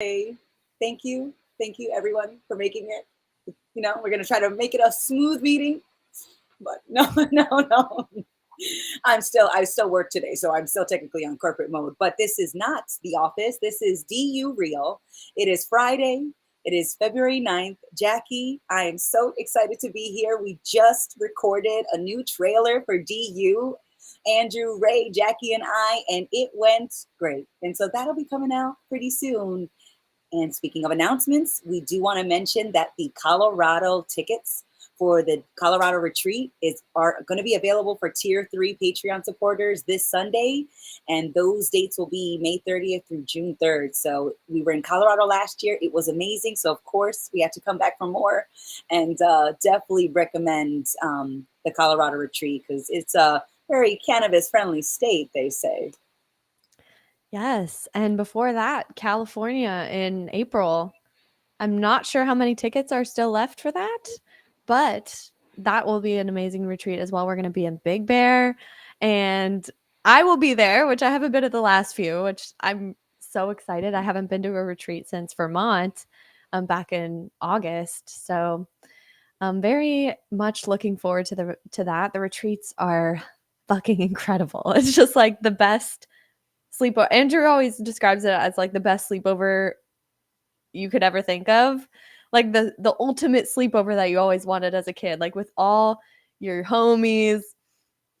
Hey, thank you. Thank you, everyone, for making it. We're going to try to make it a smooth meeting, but no, no, no. I still work today, so I'm still technically on corporate mode. But this is not the office. This is DU Real. It is Friday. It is February 9th. Jackie, I am so excited to be here. We just recorded a new trailer for DU, Andrew, Ray, Jackie, and I, and it went great. And so that'll be coming out pretty soon. And speaking of announcements, we do want to mention that the Colorado tickets for the Colorado retreat are going to be available for Tier 3 Patreon supporters this Sunday. And those dates will be May 30th through June 3rd. So we were in Colorado last year. It was amazing. So, of course, we had to come back for more. And definitely recommend the Colorado retreat because it's a very cannabis-friendly state, they say. Yes, and before that, California in April. I'm not sure how many tickets are still left for that, but that will be an amazing retreat as well. We're going to be in Big Bear, and I will be there, which I haven't been at the last few, which I'm so excited. I haven't been to a retreat since Vermont back in August, so I'm very much looking forward to that. The retreats are fucking incredible. It's just like the best sleepover. Andrew always describes it as like the best sleepover you could ever think of. Like the ultimate sleepover that you always wanted as a kid, like with all your homies.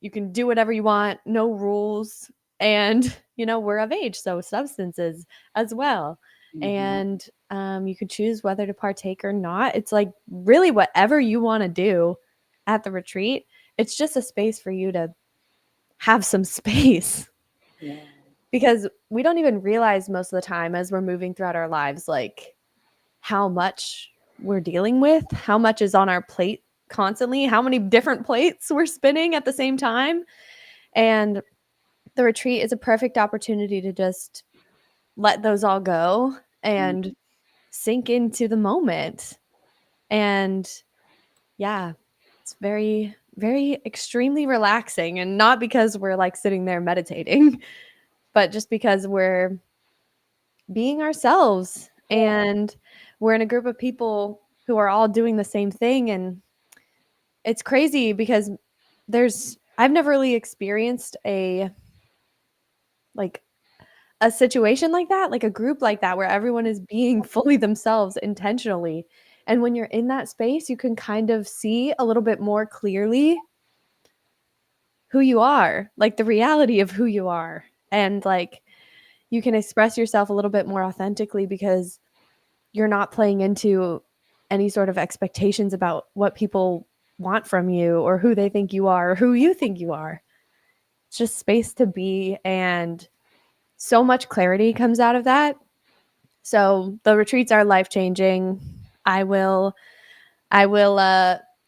You can do whatever you want, no rules. And, we're of age, so substances as well. Mhm. And you could choose whether to partake or not. It's like really whatever you want to do at the retreat. It's just a space for you to have some space Yeah. because we don't even realize most of the time as we're moving throughout our lives, like how much we're dealing with, how much is on our plate constantly, how many different plates we're spinning at the same time. And the retreat is a perfect opportunity to just let those all go and Mhm. sink into the moment. And yeah, it's very, very extremely relaxing. And not because we're like sitting there meditating, but just because we're being ourselves Yeah. and we're in a group of people who are all doing the same thing. And it's crazy because I've never really experienced like a situation like that, like a group like that, where everyone is being fully themselves intentionally. And when you're in that space, you can kind of see a little bit more clearly who you are, like the reality of who you are. And like you can express yourself a little bit more authentically because you're not playing into any sort of expectations about what people want from you or who they think you are or who you think you are. It's just space to be, and so much clarity comes out of that. So the retreats are life-changing. I will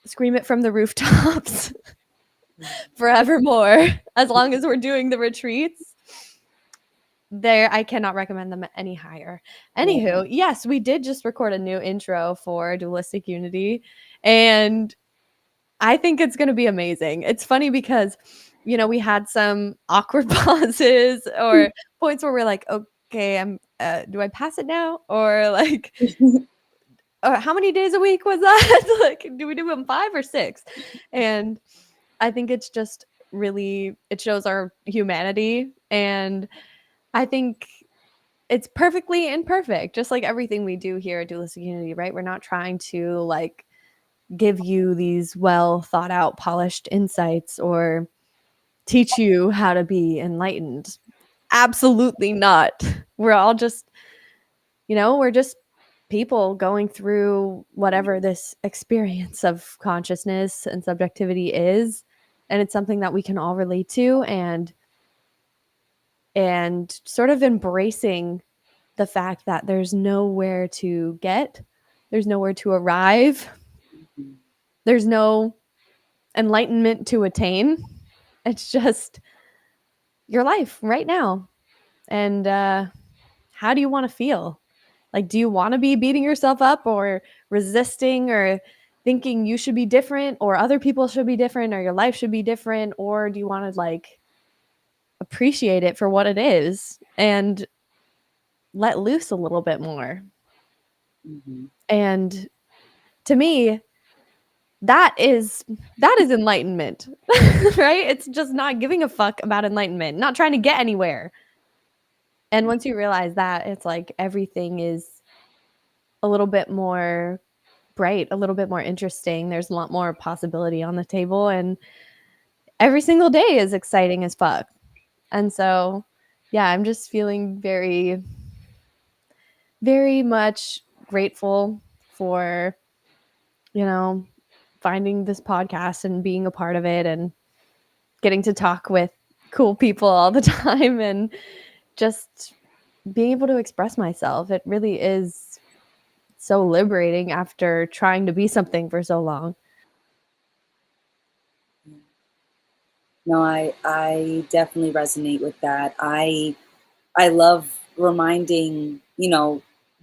scream it from the rooftops forevermore as long as we're doing the retreats. There, I cannot recommend them any higher. Yeah. Anywho, yes, we did just record a new intro for Dualistic Unity, and I think it's going to be amazing. It's funny because, we had some awkward pauses or points where we're like, okay, do I pass it now? Or like, how many days a week was that? Like, do we do them 5 or 6? And I think it's just really, it shows our humanity. And I think it's perfectly imperfect, just like everything we do here at Dualistic Unity, right? We're not trying to like give you these well thought out, polished insights or teach you how to be enlightened. Absolutely not. We're all just, we're just people going through whatever this experience of consciousness and subjectivity is. And it's something that we can all relate to, and sort of embracing the fact that there's nowhere to get, there's nowhere to arrive, there's no enlightenment to attain. It's just your life right now. And how do you want to feel? Like, do you want to be beating yourself up or resisting or thinking you should be different or other people should be different or your life should be different? Or do you want to like appreciate it for what it is and let loose a little bit more. Mm-hmm. And to me, that is enlightenment. Right? It's just not giving a fuck about enlightenment, not trying to get anywhere. And once you realize that, it's like everything is a little bit more bright, a little bit more interesting. There's a lot more possibility on the table, and every single day is exciting as fuck. And so, yeah, I'm just feeling very, very much grateful for, you know, finding this podcast and being a part of it and getting to talk with cool people all the time and just being able to express myself. It really is so liberating after trying to be something for so long. No, I definitely resonate with that. I love reminding,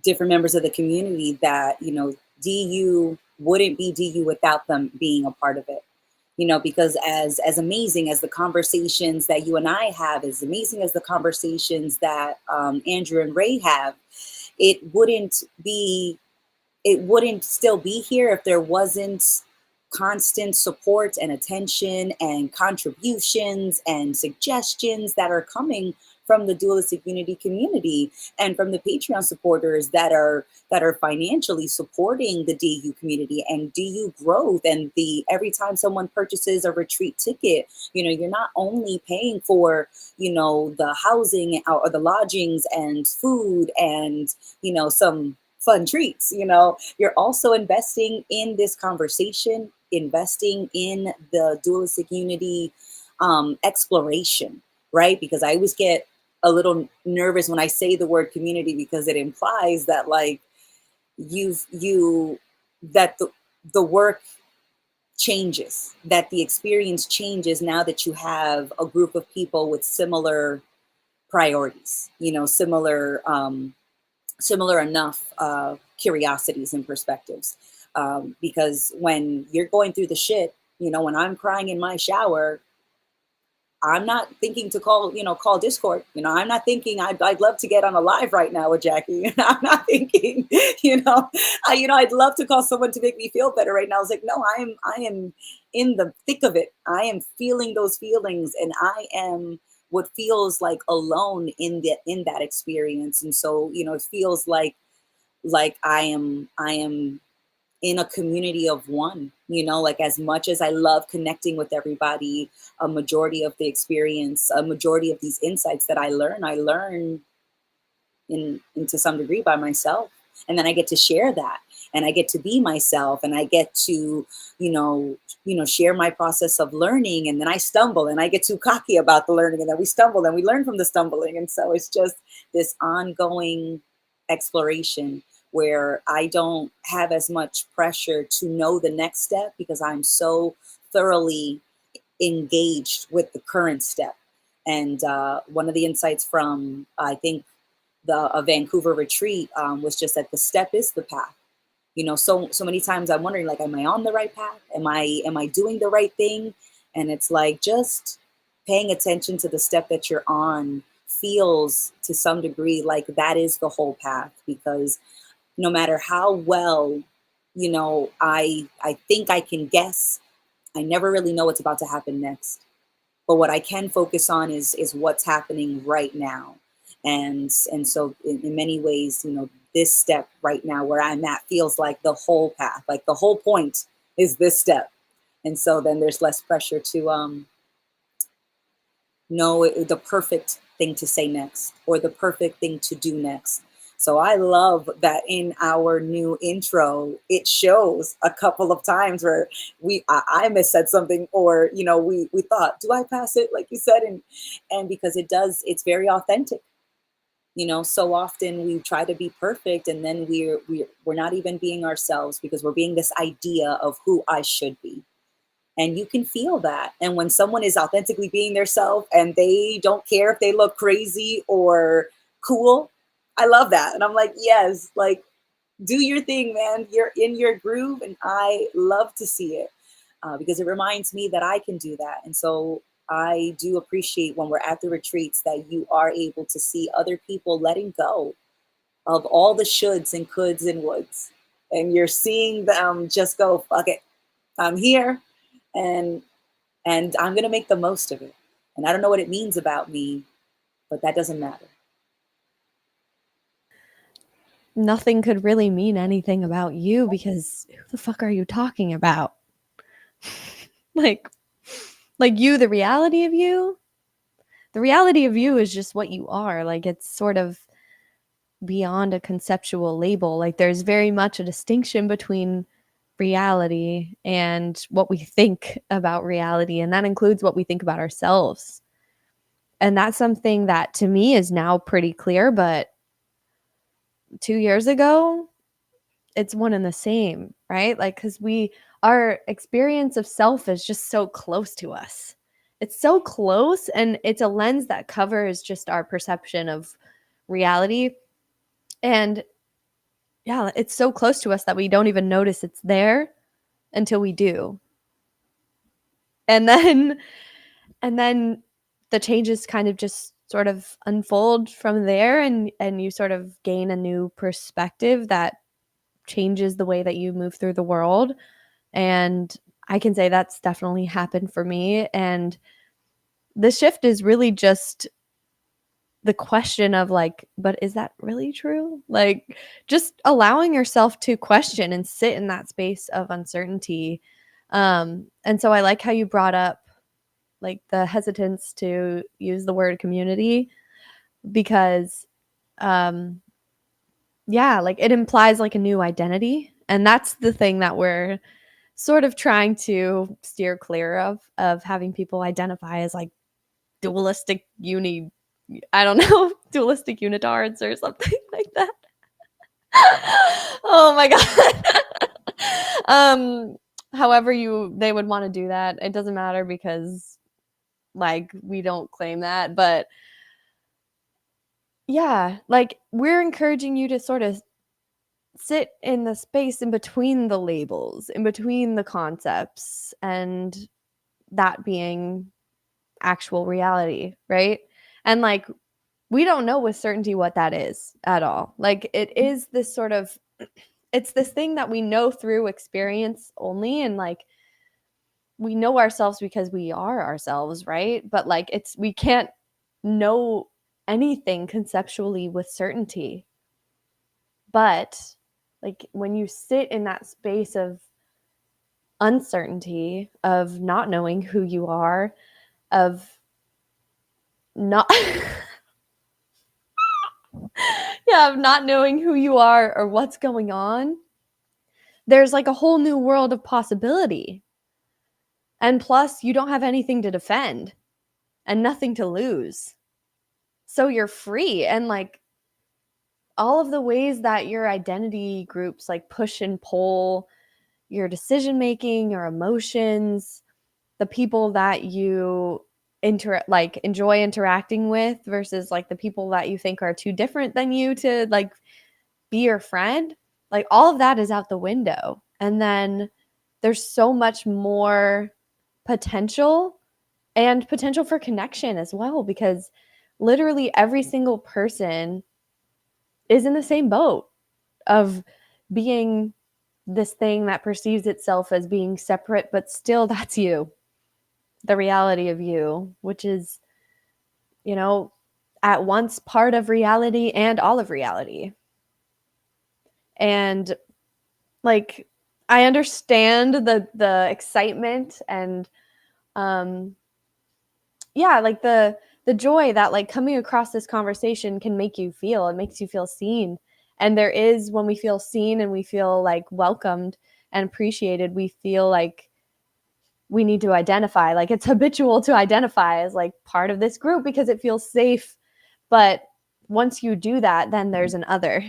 different members of the community that, DU wouldn't be DU without them being a part of it. Because as amazing as the conversations that you and I have, as amazing as the conversations that Andrew and Ray have, it wouldn't be it wouldn't still be here if there wasn't constant support and attention and contributions and suggestions that are coming from the Dualistic Unity community and from the Patreon supporters that are financially supporting the DU community and DU growth. And the every time someone purchases a retreat ticket, you're not only paying for, the housing or the lodgings and food and, some fun treats. You're also investing in this conversation, investing in the Dualistic Unity exploration, right? Because I always get a little nervous when I say the word community, because it implies that like you that the work changes, that the experience changes now that you have a group of people with similar priorities, similar enough curiosities and perspectives. Because when you're going through the shit, when I'm crying in my shower, I'm not thinking to call Discord. I'm not thinking I'd love to get on a live right now with Jackie. I'm not thinking, I'd love to call someone to make me feel better right now. I was like, no, I am in the thick of it. I am feeling those feelings, and I am what feels like alone in that experience. And so, it feels like I am in a community of one, like as much as I love connecting with everybody, a majority of the experience, a majority of these insights that I learn to some degree by myself. And then I get to share that, and I get to be myself, and I get to, share my process of learning. And then I stumble and I get too cocky about the learning, and then we stumble and we learn from the stumbling. And so it's just this ongoing exploration where I don't have as much pressure to know the next step, because I'm so thoroughly engaged with the current step. And one of the insights from, I think, the Vancouver retreat was just that the step is the path. So many times I'm wondering, like, am I on the right path? Am I doing the right thing? And it's like, just paying attention to the step that you're on feels to some degree like that is the whole path. Because no matter how well, I think I can guess, I never really know what's about to happen next. But what I can focus on is what's happening right now. And so in many ways, this step right now where I'm at feels like the whole path, like the whole point is this step. And so then there's less pressure to know the perfect thing to say next or the perfect thing to do next. So I love that in our new intro, it shows a couple of times where I missaid something, or we thought, do I pass it, like you said, and because it's very authentic. So often we try to be perfect, and then we're not even being ourselves, because we're being this idea of who I should be. And you can feel that. And when someone is authentically being their self and they don't care if they look crazy or cool, I love that. And I'm like, yes, like, do your thing, man. You're in your groove, and I love to see it, because it reminds me that I can do that. And so I do appreciate when we're at the retreats that you are able to see other people letting go, of all the shoulds and coulds and woulds. And you're seeing them just go, fuck it. I'm here and I'm gonna make the most of it. And I don't know what it means about me, but that doesn't matter. Nothing could really mean anything about you because who the fuck are you talking about? like like you, the reality of you? The reality of you is just what you are. Like it's sort of beyond a conceptual label. Like there's very much a distinction between reality and what we think about reality, and that includes what we think about ourselves. And that's something that to me is now pretty clear, but 2 years ago, it's one and the same, right? Like cuz our experience of self is just so close to us. It's so close, and it's a lens that covers just our perception of reality. And yeah, it's so close to us that we don't even notice it's there until we do. And then and then the changes kind of just sort of unfold from there, and you sort of gain a new perspective that changes the way that you move through the world. And I can say that's definitely happened for me. And the shift is really just the question of like, but is that really true? Like just allowing yourself to question and sit in that space of uncertainty. And so I like how you brought up like the hesitance to use the word community because um yeah, like it implies like a new identity, and that's the thing that we're sort of trying to steer clear of having people identify as like dualistic uni I don't know, dualistic unitards or something like that. Oh my god. However you they would want to do that, it doesn't matter because like we don't claim that, but yeah, like we're encouraging you to sort of sit in the space in between the labels, in between the concepts, and that being actual reality, right? And like we don't know with certainty what that is at all. Like it is this sort of it's this thing that we know through experience only, and like we know ourselves because we are ourselves, right? But like it's we can't know anything conceptually with certainty. But like when you sit in that space of uncertainty, of not knowing who you are, of not yeah, of not knowing who you are or what's going on, there's like a whole new world of possibility. And plus, you don't have anything to defend and nothing to lose. So you're free. And like all of the ways that your identity groups like push and pull your decision making, your emotions, the people that you enjoy interacting with versus like the people that you think are too different than you to like be your friend, like all of that is out the window. And then there's so much more potential and potential for connection as well, because literally every single person is in the same boat of being this thing that perceives itself as being separate, but still that's you, the reality of you, which is, you know, at once part of reality and all of reality. And like I understand the excitement and um yeah, like the joy that like coming across this conversation can make you feel. It makes you feel seen. And there is when we feel seen and we feel like welcomed and appreciated, we feel like we need to identify. Like it's habitual to identify as like part of this group because it feels safe. But once you do that, then there's an other,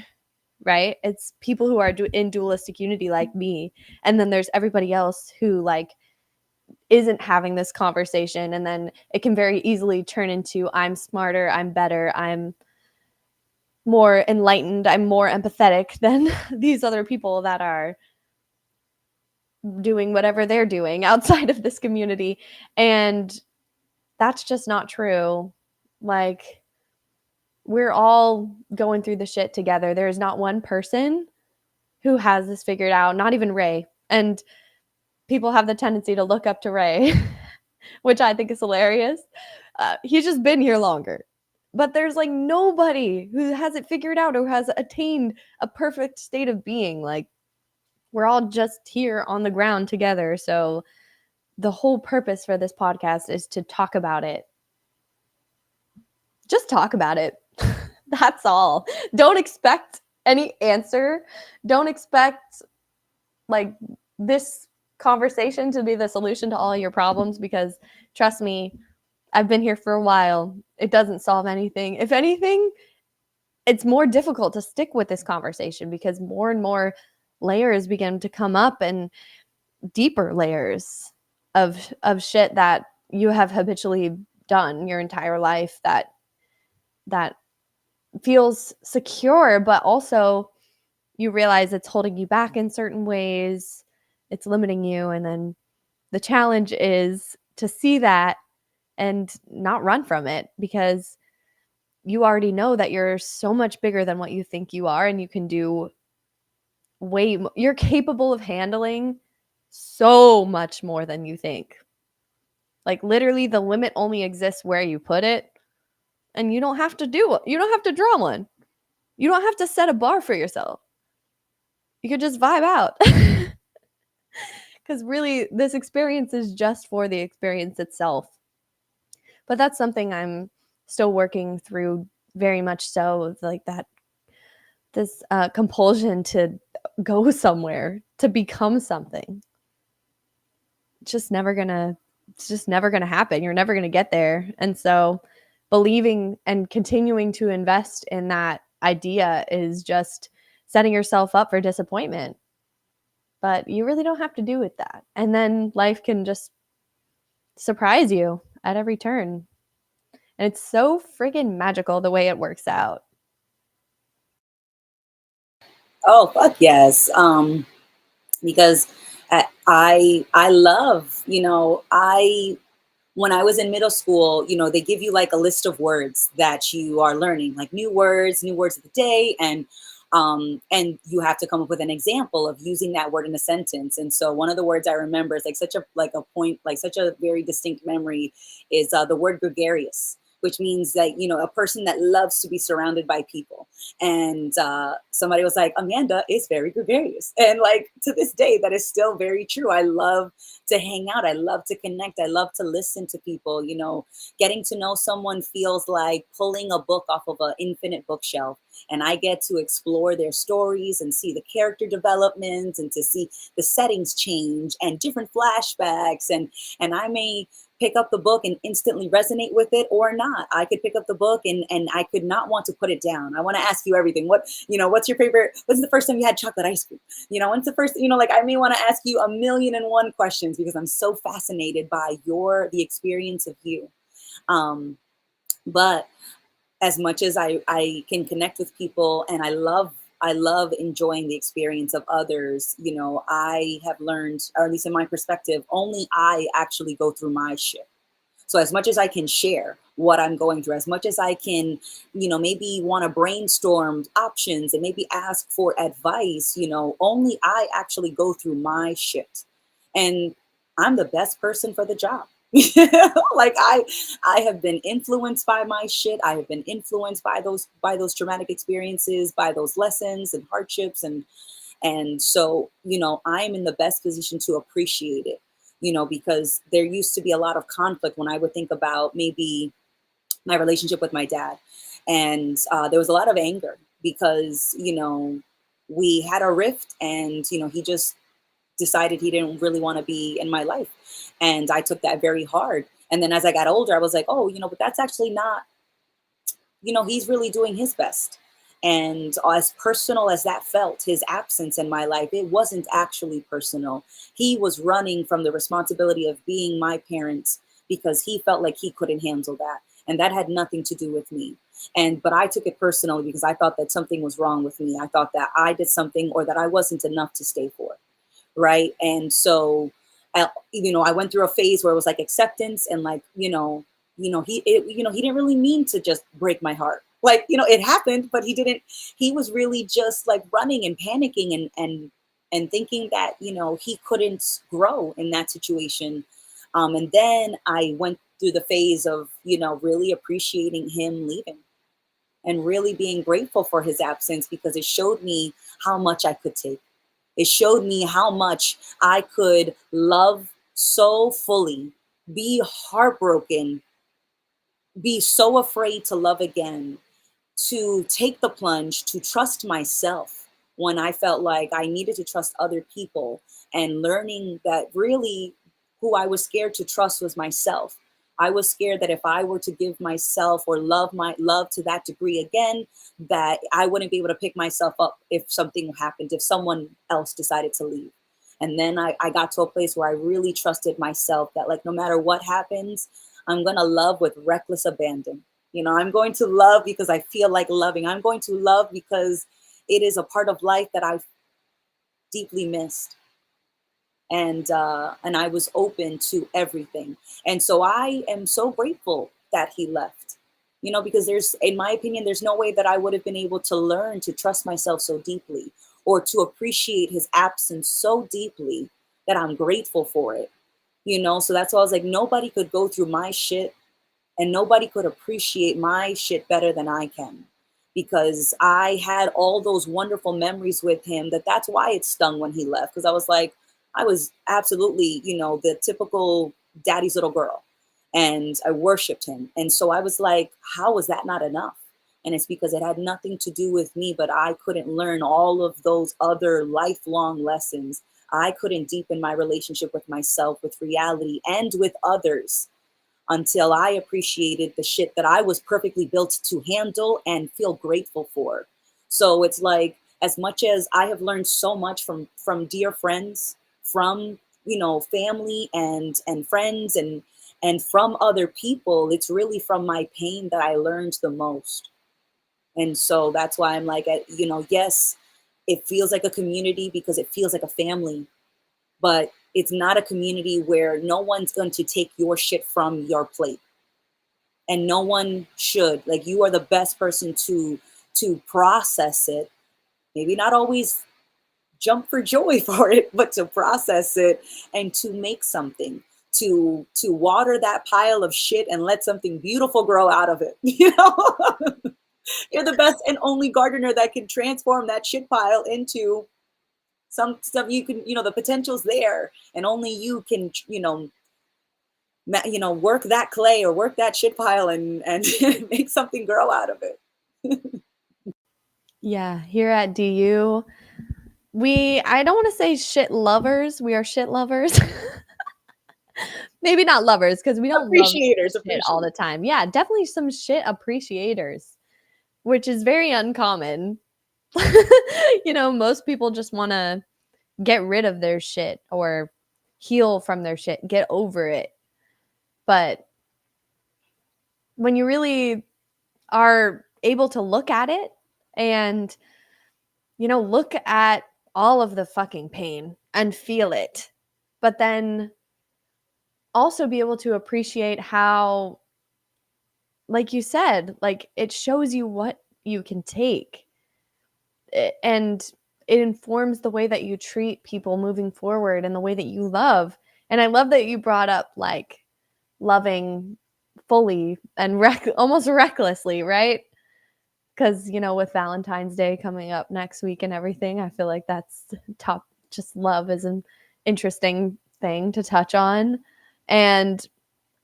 right? It's people who are in dualistic unity like me. And then there's everybody else who like isn't having this conversation. And then it can very easily turn into I'm smarter, I'm better, I'm more enlightened, I'm more empathetic than these other people that are doing whatever they're doing outside of this community. And that's just not true. Like we're all going through the shit together. There is not one person who has this figured out, not even Ray. And people have the tendency to look up to Ray, which I think is hilarious. He's just been here longer. But there's like nobody who has it figured out or has attained a perfect state of being. Like, we're all just here on the ground together. So the whole purpose for this podcast is to talk about it. Just talk about it. That's all. Don't expect any answer. Don't expect like this conversation to be the solution to all your problems, because trust me, I've been here for a while. It doesn't solve anything. If anything, it's more difficult to stick with this conversation because more and more layers begin to come up, and deeper layers of shit that you have habitually done your entire life that feels secure, but also you realize it's holding you back in certain ways, it's limiting you. And then the challenge is to see that and not run from it, because you already know that you're so much bigger than what you think you are, and you can do you're capable of handling so much more than you think. Like, literally the limit only exists where you put it, and you don't have to draw one. You don't have to set a bar for yourself. You could just vibe out. Because really, this experience is just for the experience itself. But that's something I'm still working through, very much so, like that, this compulsion to go somewhere, to become something. It's just never gonna happen. You're never gonna get there. And so believing and continuing to invest in that idea is just setting yourself up for disappointment. But you really don't have to do with that. And then life can just surprise you at every turn. And it's so friggin' magical the way it works out. Oh, fuck yes. Because I love, when I was in middle school, they give you like a list of words that you are learning, like new words of the day, and you have to come up with an example of using that word in a sentence. And so one of the words I remember is such a very distinct memory is the word gregarious, which means that a person that loves to be surrounded by people. And somebody was like, Amanda is very gregarious, and like to this day that is still very true. I love to hang out, I love to connect, I love to listen to people. Getting to know someone feels like pulling a book off of an infinite bookshelf, and I get to explore their stories and see the character development and to see the settings change and different flashbacks, and I may pick up the book and instantly resonate with it or not. I could pick up the book and I could not want to put it down. I want to ask you everything. What's your favorite, when's the first time you had chocolate ice cream? When's the first, like I may want to ask you 1,000,001 questions because I'm so fascinated by the experience of you. But as much as I can connect with people, and I love enjoying the experience of others, I have learned, or at least in my perspective, only I actually go through my shit. So as much as I can share what I'm going through, as much as I can, maybe want to brainstorm options and maybe ask for advice, only I actually go through my shit. And I'm the best person for the job. Like I have been influenced by my shit. I have been influenced by those traumatic experiences, by those lessons and hardships, and so I'm in the best position to appreciate it. Because there used to be a lot of conflict when I would think about maybe my relationship with my dad, and there was a lot of anger because we had a rift, and he just decided he didn't really want to be in my life. And I took that very hard. And then as I got older, I was like, oh, but that's actually not, he's really doing his best. And as personal as that felt, his absence in my life, it wasn't actually personal. He was running from the responsibility of being my parent because he felt like he couldn't handle that. And that had nothing to do with me. But I took it personally because I thought that something was wrong with me. I thought that I did something or that I wasn't enough to stay for. Right. And so, I went through a phase where it was like acceptance and like, he didn't really mean to just break my heart. Like, it happened, but he was really just like running and panicking and thinking that, he couldn't grow in that situation. And then I went through the phase of, really appreciating him leaving and really being grateful for his absence because it showed me how much I could take. It showed me how much I could love so fully, be heartbroken, be so afraid to love again, to take the plunge, to trust myself when I felt like I needed to trust other people, and learning that really who I was scared to trust was myself. I was scared that if I were to give myself or love my love to that degree again, that I wouldn't be able to pick myself up if something happened, if someone else decided to leave. And then I got to a place where I really trusted myself that, like, no matter what happens, I'm going to love with reckless abandon. I'm going to love because I feel like loving. I'm going to love because it is a part of life that I've deeply missed. And I was open to everything. And so I am so grateful that he left. Because in my opinion, there's no way that I would have been able to learn to trust myself so deeply or to appreciate his absence so deeply that I'm grateful for it. So that's why I was like, nobody could go through my shit and nobody could appreciate my shit better than I can, because I had all those wonderful memories with him. That's why it stung when he left, because I was like, I was absolutely, the typical daddy's little girl, and I worshiped him. And so I was like, how was that not enough? And it's because it had nothing to do with me, but I couldn't learn all of those other lifelong lessons. I couldn't deepen my relationship with myself, with reality, and with others until I appreciated the shit that I was perfectly built to handle and feel grateful for. So it's like, as much as I have learned so much from dear friends, from family and friends and from other people, it's really from my pain that I learned the most. And so that's why I'm like, yes, it feels like a community because it feels like a family, but it's not a community where no one's going to take your shit from your plate, and no one should. Like, you are the best person to process it, maybe not always jump for joy for it, but to process it and to make something, to water that pile of shit and let something beautiful grow out of it. You're the best and only gardener that can transform that shit pile into some stuff. You can, the potential's there, and only you can, work that clay or work that shit pile and make something grow out of it. Yeah, here at DU, I don't want to say shit lovers, we are shit lovers. Maybe not lovers, because we don't love Appreciators, shit all the time. Yeah, definitely some shit appreciators, which is very uncommon. Most people just want to get rid of their shit or heal from their shit, get over it. But when you really are able to look at it and, look at all of the fucking pain and feel it, but then also be able to appreciate how, like you said, like, it shows you what you can take, and it informs the way that you treat people moving forward and the way that you love. And I love that you brought up, like, loving fully and almost recklessly, right? Because, with Valentine's Day coming up next week and everything, I feel like that's top. Just love is an interesting thing to touch on. And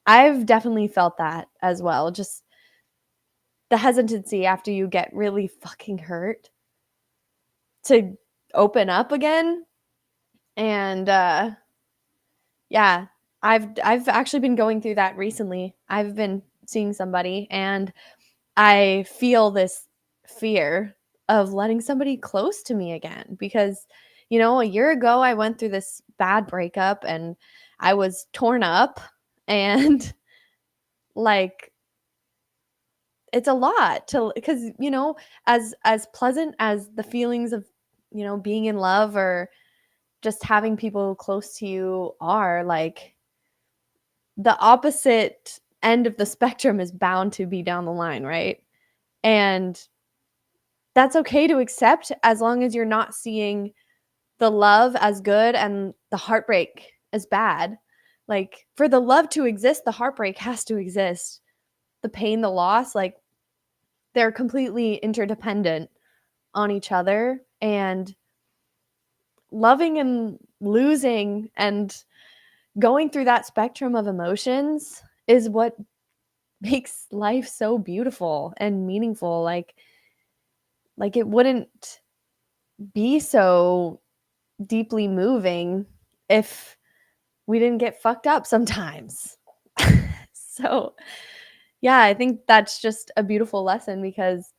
I've definitely felt that as well. Just the hesitancy after you get really fucking hurt to open up again. And yeah, I've actually been going through that recently. I've been seeing somebody, and I feel this fear of letting somebody close to me again, because a year ago I went through this bad breakup and I was torn up, and like, it's a lot to, because as pleasant as the feelings of being in love or just having people close to you are, like, the opposite end of the spectrum is bound to be down the line, right? And that's okay to accept as long as you're not seeing the love as good and the heartbreak as bad. Like, for the love to exist, the heartbreak has to exist. The pain, the loss, like, they're completely interdependent on each other. And loving and losing and going through that spectrum of emotions is what makes life so beautiful and meaningful. Like it wouldn't be so deeply moving if we didn't get fucked up sometimes. So, yeah, I think that's just a beautiful lesson because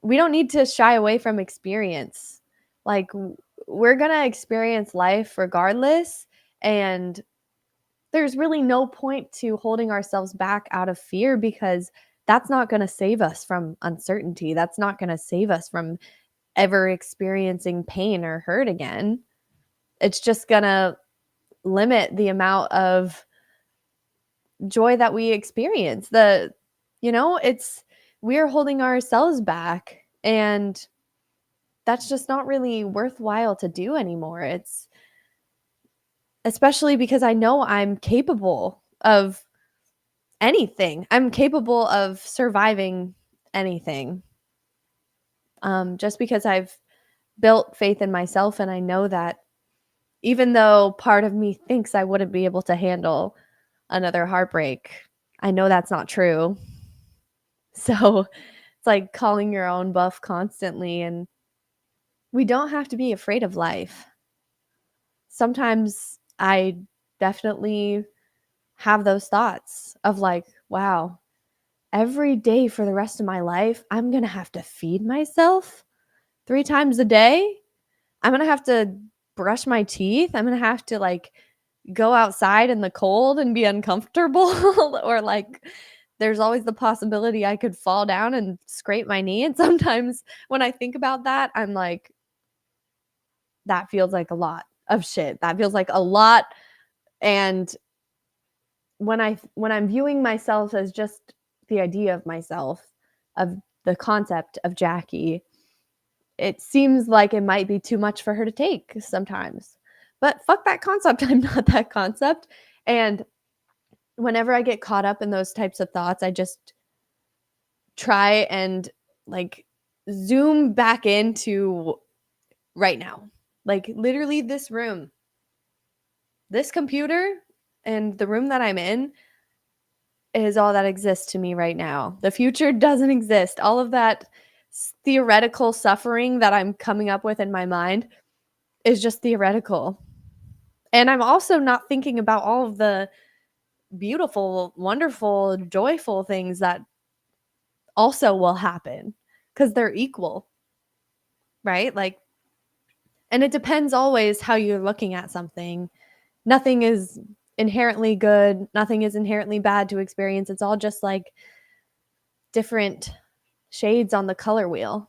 we don't need to shy away from experience. Like, we're going to experience life regardless. And there's really no point to holding ourselves back out of fear because that's not going to save us from uncertainty. That's not going to save us from ever experiencing pain or hurt again. It's just going to limit the amount of joy that we experience. It's we're holding ourselves back, and that's just not really worthwhile to do anymore. It's especially because I know I'm capable of anything. I'm capable of surviving anything. Just because I've built faith in myself, and I know that even though part of me thinks I wouldn't be able to handle another heartbreak, I know that's not true. So it's like calling your own bluff constantly, and we don't have to be afraid of life. Sometimes I definitely have those thoughts of like, wow, every day for the rest of my life, I'm going to have to feed myself 3 times a day. I'm going to have to brush my teeth. I'm going to have to like go outside in the cold and be uncomfortable or like there's always the possibility I could fall down and scrape my knee. And sometimes when I think about that, I'm like, that feels like a lot of shit. That feels like a lot. And when I'm viewing myself as just the idea of myself, of the concept of Jackie, it seems like it might be too much for her to take sometimes. But fuck that concept. I'm not that concept. And whenever I get caught up in those types of thoughts, I just try and like zoom back into right now. Like literally this room, this computer, and the room that I'm in is all that exists to me right now. The future doesn't exist. All of that theoretical suffering that I'm coming up with in my mind is just theoretical. And I'm also not thinking about all of the beautiful, wonderful, joyful things that also will happen because they're equal, right? Like, and it depends always how you're looking at something. Nothing is inherently good, nothing is inherently bad to experience. It's all just like different shades on the color wheel.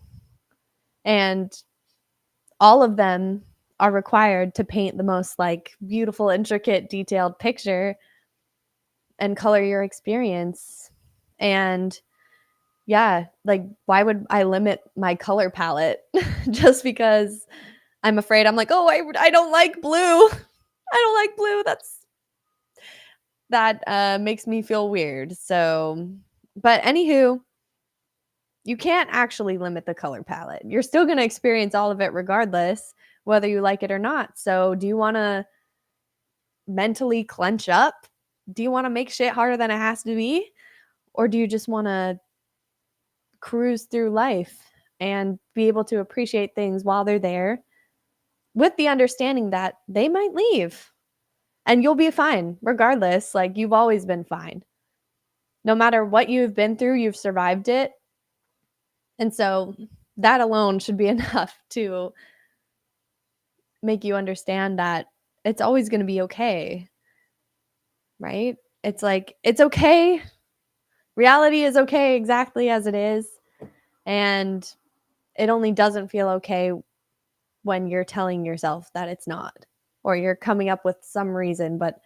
And all of them are required to paint the most like beautiful, intricate, detailed picture and color your experience. And yeah, like why would I limit my color palette just because I'm afraid I'm like, oh, I don't like blue. I don't like blue. That makes me feel weird. So, but anywho, you can't actually limit the color palette. You're still going to experience all of it regardless, whether you like it or not. So, do you want to mentally clench up? Do you want to make shit harder than it has to be? Or do you just want to cruise through life and be able to appreciate things while they're there with the understanding that they might leave and you'll be fine regardless? Like you've always been fine. No matter what you've been through, you've survived it. And so that alone should be enough to make you understand that it's always going to be okay. Right? It's like, it's okay. Reality is okay exactly as it is. And it only doesn't feel okay when you're telling yourself that it's not, or you're coming up with some reason, but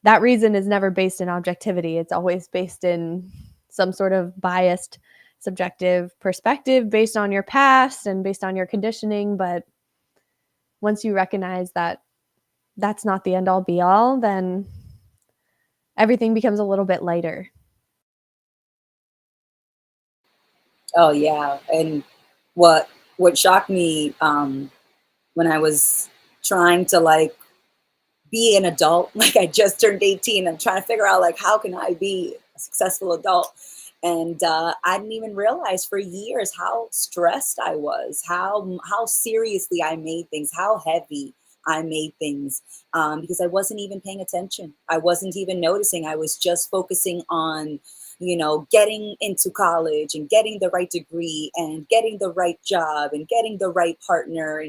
that reason is never based in objectivity. It's always based in some sort of biased subjective perspective based on your past and based on your conditioning. But once you recognize that that's not the end all be all, then everything becomes a little bit lighter. Oh yeah, and what shocked me when I was trying to like be an adult, like I just turned 18, I'm trying to figure out like how can I be a successful adult, and I didn't even realize for years how stressed I was, how seriously I made things, how heavy I made things, because I wasn't even paying attention. I wasn't even noticing. I was just focusing on, getting into college and getting the right degree and getting the right job and getting the right partner,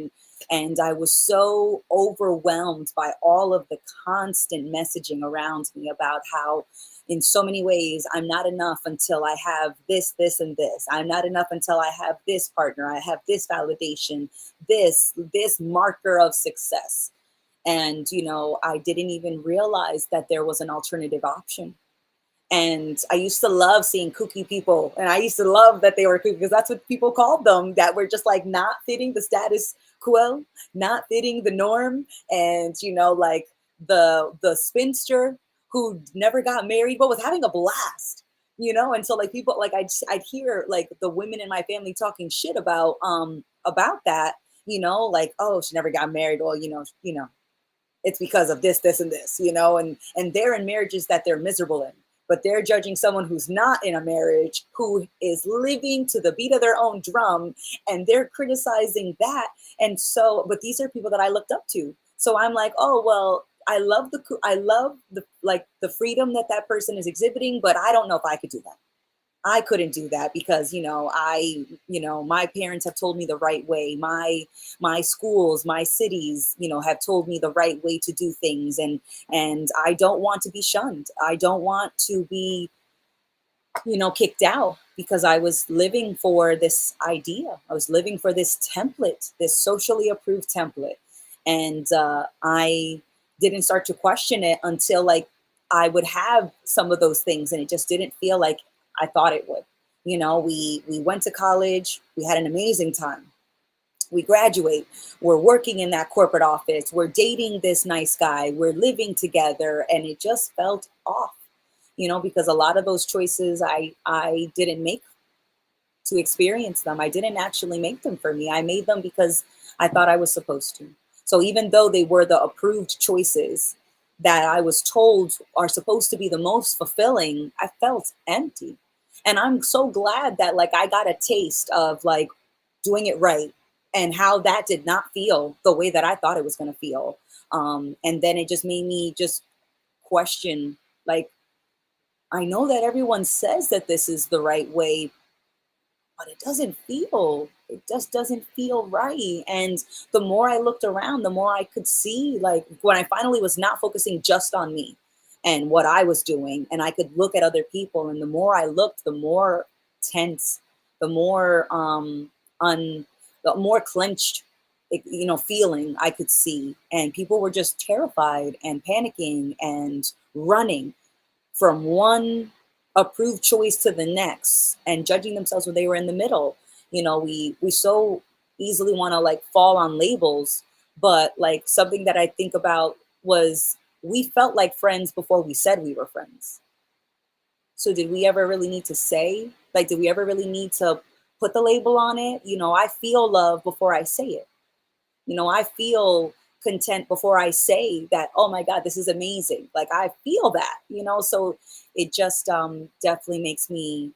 and I was so overwhelmed by all of the constant messaging around me about how, in so many ways, I'm not enough until I have this, this, and this. I'm not enough until I have this partner. I have this validation, this marker of success. And, I didn't even realize that there was an alternative option. And I used to love seeing kooky people. And I used to love that they were kooky because that's what people called them, that were just like not fitting the status quo, not fitting the norm. And, like the spinster who never got married, but was having a blast, And so like people, like I'd hear like the women in my family talking shit about that, like, oh, she never got married. Well, it's because of this, this, and this, and they're in marriages that they're miserable in. But they're judging someone who's not in a marriage, who is living to the beat of their own drum, and they're criticizing that. And so, but these are people that I looked up to. So I'm like, oh well, I love the like the freedom that person is exhibiting, but I don't know if I could do that. I couldn't do that because, my parents have told me the right way. My schools, my cities, have told me the right way to do things. And I don't want to be shunned. I don't want to be, kicked out because I was living for this idea. I was living for this template, this socially approved template. And I didn't start to question it until like I would have some of those things and it just didn't feel like I thought it would. We went to college, we had an amazing time. We graduate, we're working in that corporate office, we're dating this nice guy, we're living together, and it just felt off, because a lot of those choices I didn't make to experience them. I didn't actually make them for me. I made them because I thought I was supposed to. So even though they were the approved choices that I was told are supposed to be the most fulfilling, I felt empty. And I'm so glad that like I got a taste of like doing it right and how that did not feel the way that I thought it was going to feel. And then it just made me just question, like, I know that everyone says that this is the right way, but it just doesn't feel right. And the more I looked around, the more I could see, like when I finally was not focusing just on me and what I was doing, and I could look at other people, and the more I looked, the more tense, the more the more clenched, feeling I could see. And people were just terrified and panicking and running from one approved choice to the next and judging themselves when they were in the middle. We so easily want to like fall on labels, but like something that I think about was we felt like friends before we said we were friends. So did we ever really need to say, like, did we ever really need to put the label on it? I feel love before I say it. I feel content before I say that, oh my God, this is amazing. Like I feel that, so it just definitely makes me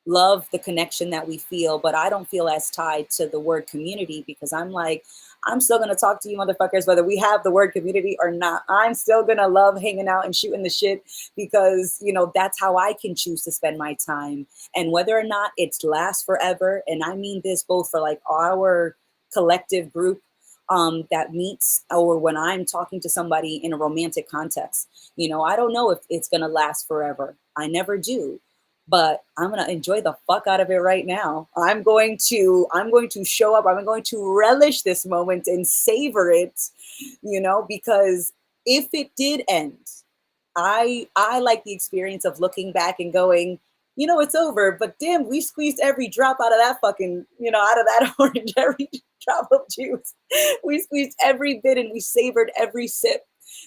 love the connection that we feel, but I don't feel as tied to the word community because I'm like, I'm still going to talk to you motherfuckers, whether we have the word community or not. I'm still going to love hanging out and shooting the shit because, that's how I can choose to spend my time. And whether or not it's lasts forever. And I mean this both for like our collective group that meets, or when I'm talking to somebody in a romantic context, I don't know if it's going to last forever. I never do, but I'm going to enjoy the fuck out of it right now. I'm going to show up. I'm going to relish this moment and savor it, because if it did end, I like the experience of looking back and going, you know it's over, but damn, we squeezed every drop out of that fucking, out of that orange, every drop of juice. We squeezed every bit and we savored every sip.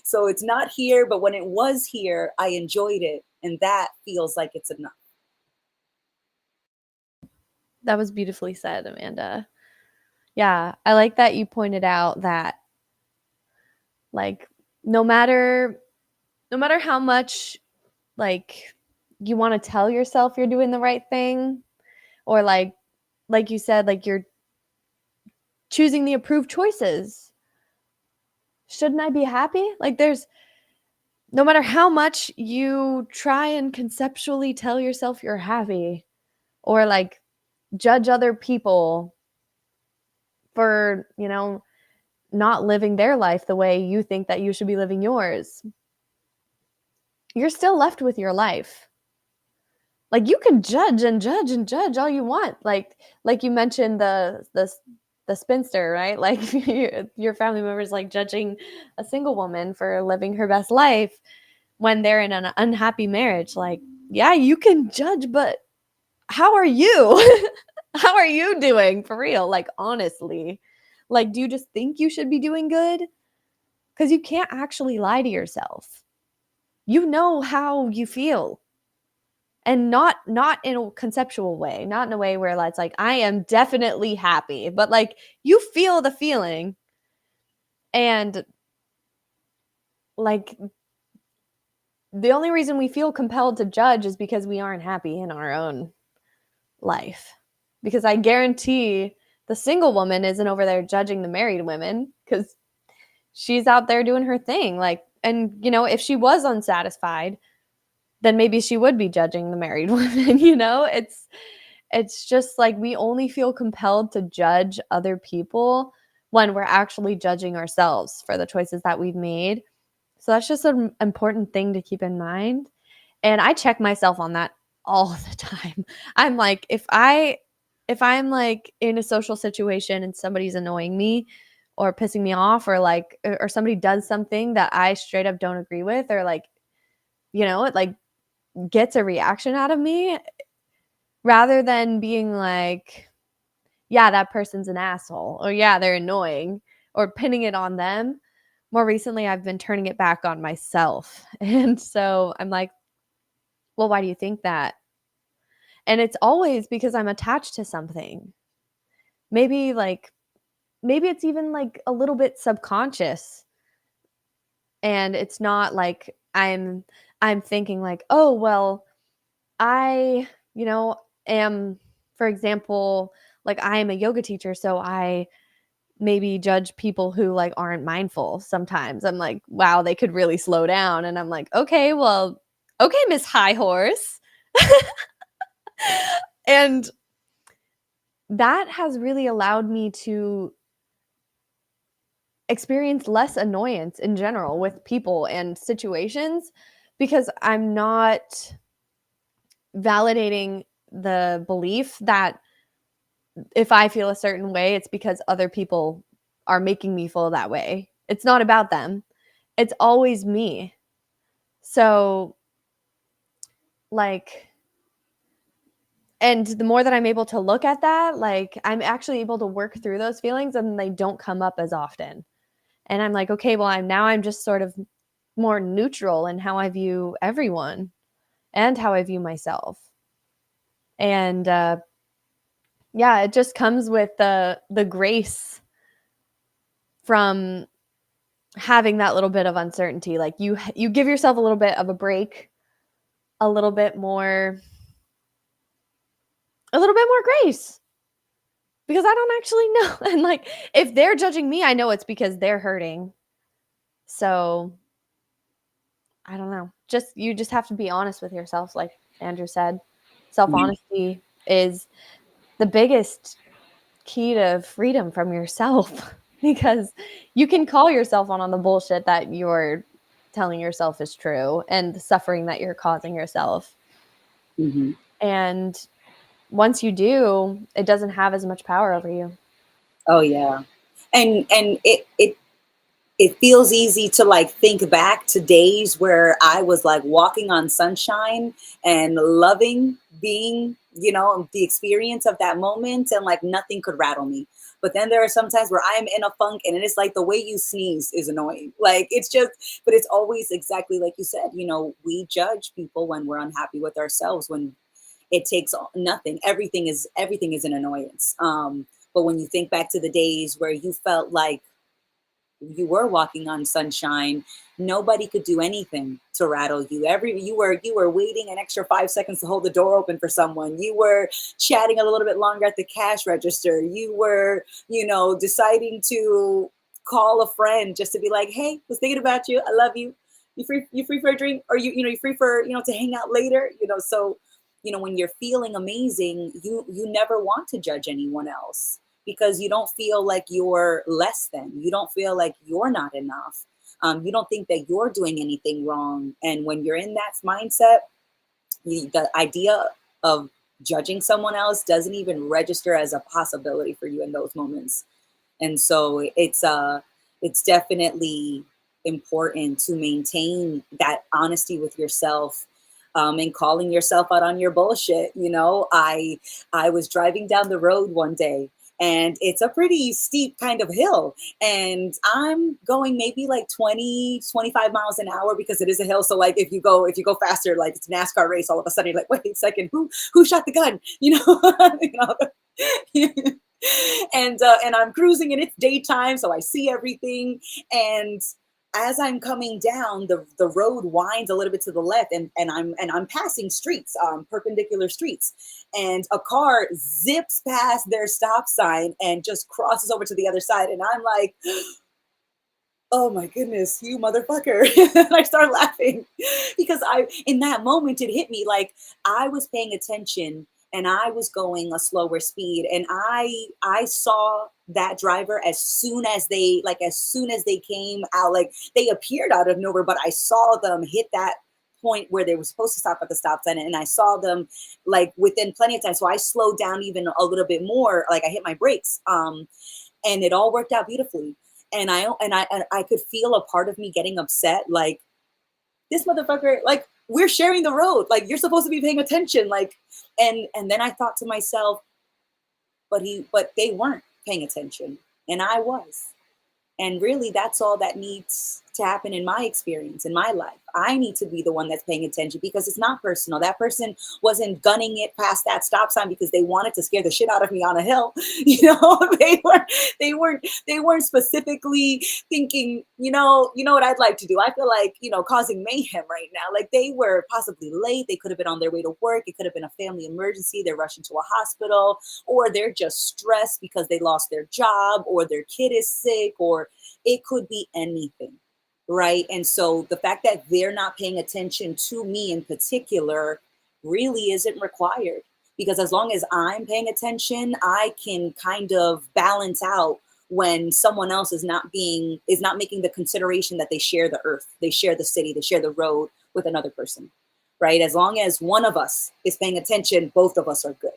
So it's not here, but when it was here, I enjoyed it. And that feels like it's enough. That was beautifully said, Amanda. Yeah, I like that you pointed out that, like, no matter how much, like, you want to tell yourself you're doing the right thing, or like you said, like, you're choosing the approved choices, shouldn't I be happy? Like, there's no matter how much you try and conceptually tell yourself you're happy, or like judge other people for, not living their life the way you think that you should be living yours, you're still left with your life. Like, you can judge and judge and judge all you want. Like you mentioned the spinster, right? Like, your family members like judging a single woman for living her best life when they're in an unhappy marriage. Like, yeah, you can judge, but how are you? How are you doing for real? Like, honestly, like, do you just think you should be doing good? Because you can't actually lie to yourself. You know how you feel, and not in a conceptual way, not in a way where it's like, I am definitely happy, but like, you feel the feeling. And like, the only reason we feel compelled to judge is because we aren't happy in our own life. Because I guarantee the single woman isn't over there judging the married women, because she's out there doing her thing. Like, and if she was unsatisfied, then maybe she would be judging the married women. It's just like, we only feel compelled to judge other people when we're actually judging ourselves for the choices that we've made. So that's just an important thing to keep in mind. And I check myself on that all the time. I'm like, if I'm like in a social situation and somebody's annoying me or pissing me off, or like, or somebody does something that I straight up don't agree with, or like, it like gets a reaction out of me, rather than being like, yeah, that person's an asshole, or yeah, they're annoying, or pinning it on them. More recently, I've been turning it back on myself. And so I'm like, well, why do you think that? And it's always because I'm attached to something. Maybe like, maybe it's even like a little bit subconscious. And it's not like I'm thinking like, oh, well, I, am, for example, like, I am a yoga teacher, so I maybe judge people who like aren't mindful sometimes. I'm like, wow, they could really slow down. And I'm like, okay, well, okay, Miss High Horse. And that has really allowed me to experience less annoyance in general with people and situations, because I'm not validating the belief that if I feel a certain way, it's because other people are making me feel that way. It's not about them. It's always me. So, like, and the more that I'm able to look at that, like, I'm actually able to work through those feelings and they don't come up as often. And I'm like, okay, well, I'm just sort of more neutral in how I view everyone and how I view myself. And yeah, it just comes with the grace from having that little bit of uncertainty. Like, you give yourself a little bit of a break, a little bit more grace, because I don't actually know. And like, if they're judging me, I know it's because they're hurting. So I don't know. You just have to be honest with yourself, like Andrew said. Self-honesty is the biggest key to freedom from yourself, because you can call yourself on the bullshit that you're telling yourself is true, and the suffering that you're causing yourself. Mm-hmm. And once you do, it doesn't have as much power over you. Oh yeah, and it it feels easy to like think back to days where I was like walking on sunshine and loving being, you know, the experience of that moment, and like nothing could rattle me. But then there are some times where I'm in a funk and it's like the way you sneeze is annoying. Like it's just, but it's always exactly like you said, you know, we judge people when we're unhappy with ourselves, when it takes nothing. Everything is an annoyance. But when you think back to the days where you felt like you were walking on sunshine, nobody could do anything to rattle you. You were waiting an extra 5 seconds to hold the door open for someone. You were chatting a little bit longer at the cash register. You were, you know, deciding to call a friend just to be like, hey, was thinking about you, I love you, you free for a drink, or you free for, you know, to hang out later, you know. So, you know, when you're feeling amazing, you never want to judge anyone else, because you don't feel like you're less than. You don't feel like you're not enough. You don't think that you're doing anything wrong. And when you're in that mindset, the idea of judging someone else doesn't even register as a possibility for you in those moments. And so it's definitely important to maintain that honesty with yourself, and calling yourself out on your bullshit. You know, I was driving down the road one day, and it's a pretty steep kind of hill, and I'm going maybe like 20, 25 miles an hour, because it is a hill. So like if you go faster, like it's a NASCAR race, all of a sudden you're like, wait a second, who shot the gun, you know? You know. And I'm cruising, and it's daytime, so I see everything. And as I'm coming down, the road winds a little bit to the left, and I'm passing streets, perpendicular streets, and a car zips past their stop sign and just crosses over to the other side, and I'm like, oh my goodness, you motherfucker. And I start laughing, because in that moment, it hit me like I was paying attention, and I was going a slower speed. And I saw that driver as soon as they came out, like they appeared out of nowhere, but I saw them hit that point where they were supposed to stop at the stop sign. And I saw them like within plenty of time. So I slowed down even a little bit more, like I hit my brakes. And it all worked out beautifully. And I could feel a part of me getting upset, like, this motherfucker, like, we're sharing the road, like you're supposed to be paying attention, like. And then I thought to myself, but they weren't paying attention, and I was. And really, that's all that needs to happen in my experience, in my life. I need to be the one that's paying attention, because it's not personal. That person wasn't gunning it past that stop sign because they wanted to scare the shit out of me on a hill. You know, they weren't specifically thinking, you know what I'd like to do. I feel like, causing mayhem right now. Like, they were possibly late. They could have been on their way to work. It could have been a family emergency. They're rushing to a hospital, or they're just stressed because they lost their job, or their kid is sick, or it could be anything, right? And so the fact that they're not paying attention to me in particular really isn't required, because as long as I'm paying attention, I can kind of balance out when someone else is not making the consideration that they share the earth, they share the city, they share the road with another person, right? As long as one of us is paying attention, both of us are good.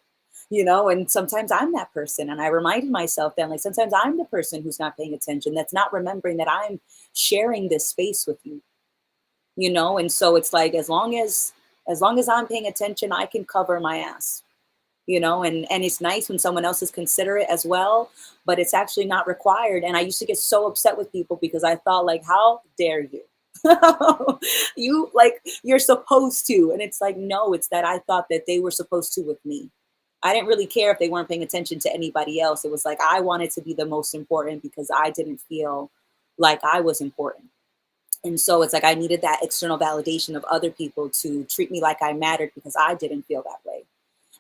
And sometimes I'm that person, and I reminded myself that, like, sometimes I'm the person who's not paying attention, that's not remembering that I'm sharing this space with you. And so it's like, as long as I'm paying attention, I can cover my ass. And it's nice when someone else is considerate as well, but it's actually not required. And I used to get so upset with people because I thought, like, how dare you? You're supposed to. And it's like, no, it's that I thought that they were supposed to with me. I didn't really care if they weren't paying attention to anybody else. It was like I wanted to be the most important because I didn't feel like I was important. And so it's like I needed that external validation of other people to treat me like I mattered, because I didn't feel that way.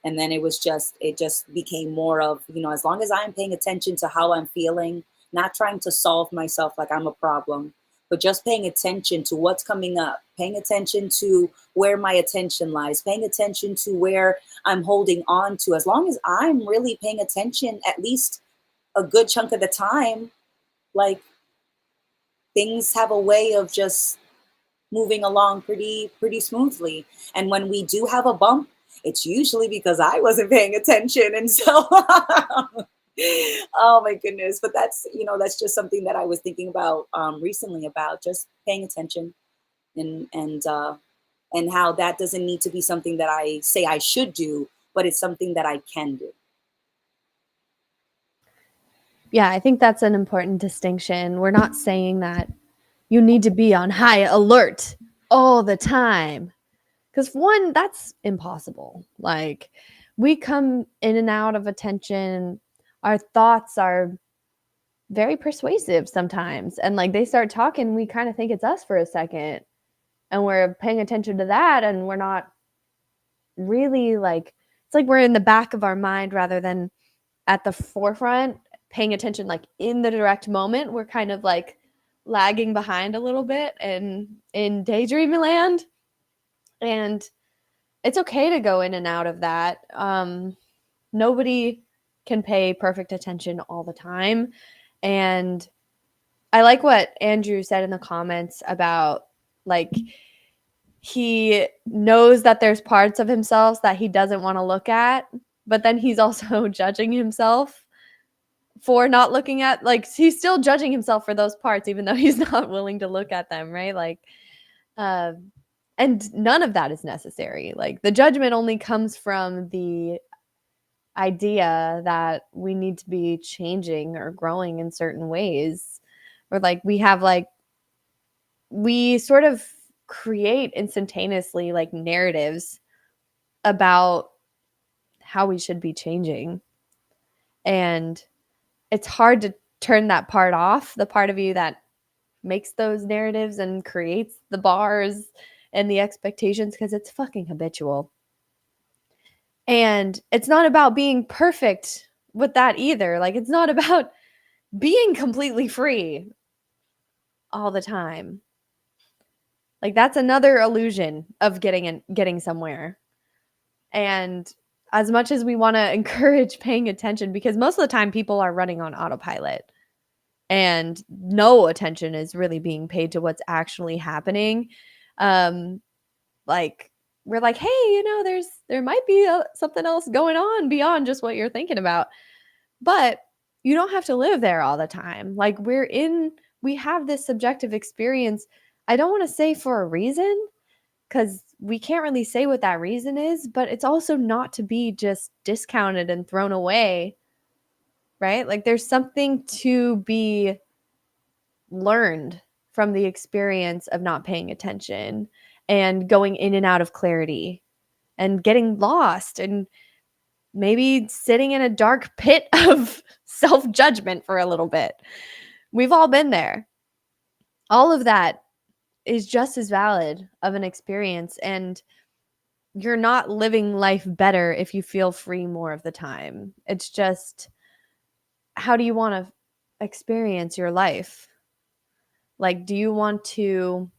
And then it just became more of, as long as I'm paying attention to how I'm feeling, not trying to solve myself like I'm a problem, but just paying attention to what's coming up, paying attention to where my attention lies, paying attention to where I'm holding on to. As long as I'm really paying attention, at least a good chunk of the time, like, things have a way of just moving along pretty smoothly. And when we do have a bump, it's usually because I wasn't paying attention. And so Oh my goodness. But that's, that's just something that I was thinking about recently, about just paying attention, and how that doesn't need to be something that I say I should do, but it's something that I can do. Yeah, I think that's an important distinction. We're not saying that you need to be on high alert all the time. Because one, that's impossible. Like, we come in and out of attention. Our thoughts are very persuasive sometimes. And like they start talking, we kind of think it's us for a second. And we're paying attention to that. And we're not really like, it's like we're in the back of our mind rather than at the forefront, paying attention like in the direct moment. We're kind of like lagging behind a little bit and in daydreaming land. And it's okay to go in and out of that. Nobody can pay perfect attention all the time. And I like what Andrew said in the comments about like he knows that there's parts of himself that he doesn't want to look at, but then he's also judging himself for not looking at, like, he's still judging himself for those parts even though he's not willing to look at them, right? Like um and none of that is necessary. Like the judgment only comes from the idea that we need to be changing or growing in certain ways, or like we sort of create instantaneously like narratives about how we should be changing. And it's hard to turn that part off, the part of you that makes those narratives and creates the bars and the expectations, because it's fucking habitual. And it's not about being perfect with that either. Like it's not about being completely free all the time. Like that's another illusion of getting somewhere. And as much as we want to encourage paying attention, because most of the time people are running on autopilot and no attention is really being paid to what's actually happening. Um, like we're like, hey, there might be something else going on beyond just what you're thinking about, but you don't have to live there all the time. Like we have this subjective experience. I don't want to say for a reason, because we can't really say what that reason is, but it's also not to be just discounted and thrown away, right? Like there's something to be learned from the experience of not paying attention and going in and out of clarity and getting lost and maybe sitting in a dark pit of self judgment for a little bit. We've all been there. All of that is just as valid of an experience. And you're not living life better if you feel free more of the time. It's just, how do you want to experience your life? Like, do you want to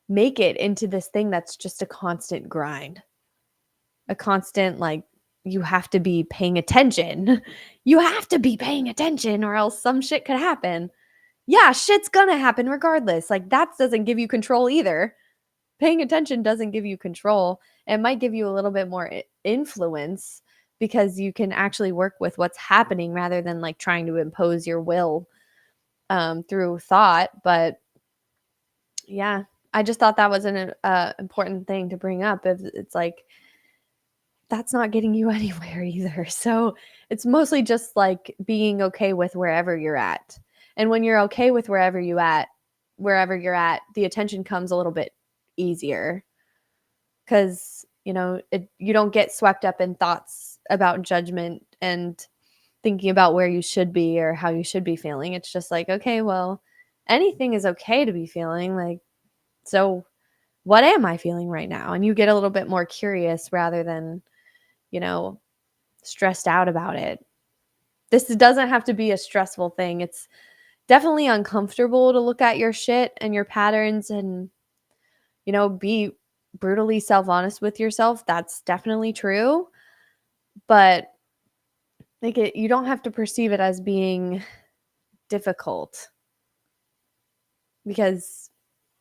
make it into this thing that's just a constant grind? A constant, like, you have to be paying attention. You have to be paying attention or else some shit could happen. Yeah, shit's gonna happen regardless. Like, that doesn't give you control either. Paying attention doesn't give you control. It might give you a little bit more influence because you can actually work with what's happening rather than like trying to impose your will through thought. But yeah, I just thought that was an important thing to bring up. It's like that's not getting you anywhere either. So it's mostly just like being okay with wherever you're at. And when you're okay with wherever you're at, the attention comes a little bit easier because you don't get swept up in thoughts about judgment and thinking about where you should be or how you should be feeling. It's just like, okay, well, anything is okay to be feeling. Like, so what am I feeling right now? And you get a little bit more curious rather than, you know, stressed out about it. This doesn't have to be a stressful thing. It's definitely uncomfortable to look at your shit and your patterns and, be brutally self-honest with yourself. That's definitely true. But like you don't have to perceive it as being difficult, because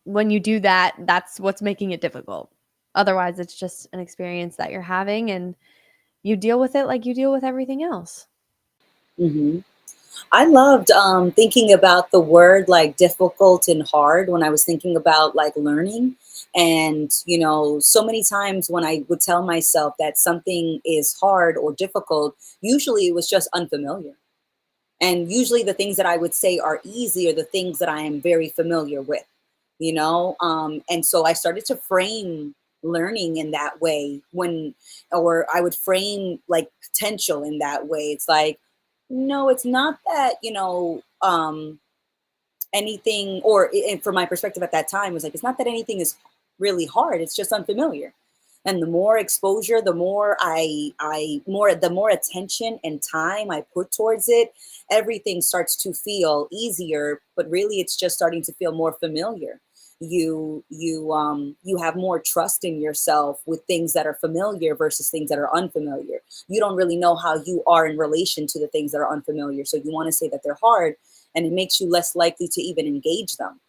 when you do that, that's what's making it difficult. Otherwise, it's just an experience that you're having and you deal with it like you deal with everything else. Hmm. I loved thinking about the word like difficult and hard when I was thinking about like learning. And, you know, so many times when I would tell myself that something is hard or difficult, usually it was just unfamiliar. And usually the things that I would say are easy are the things that I am very familiar with, you know? And so I started to frame learning in that way or I would frame like potential in that way. It's like, no, it's not that, anything, or from my perspective at that time was like, it's not that anything is really hard, it's just unfamiliar. And the more exposure, the more the more attention and time I put towards it, everything starts to feel easier, but really it's just starting to feel more familiar. You have more trust in yourself with things that are familiar versus things that are unfamiliar. You don't really know how you are in relation to the things that are unfamiliar, so you want to say that they're hard, and it makes you less likely to even engage them.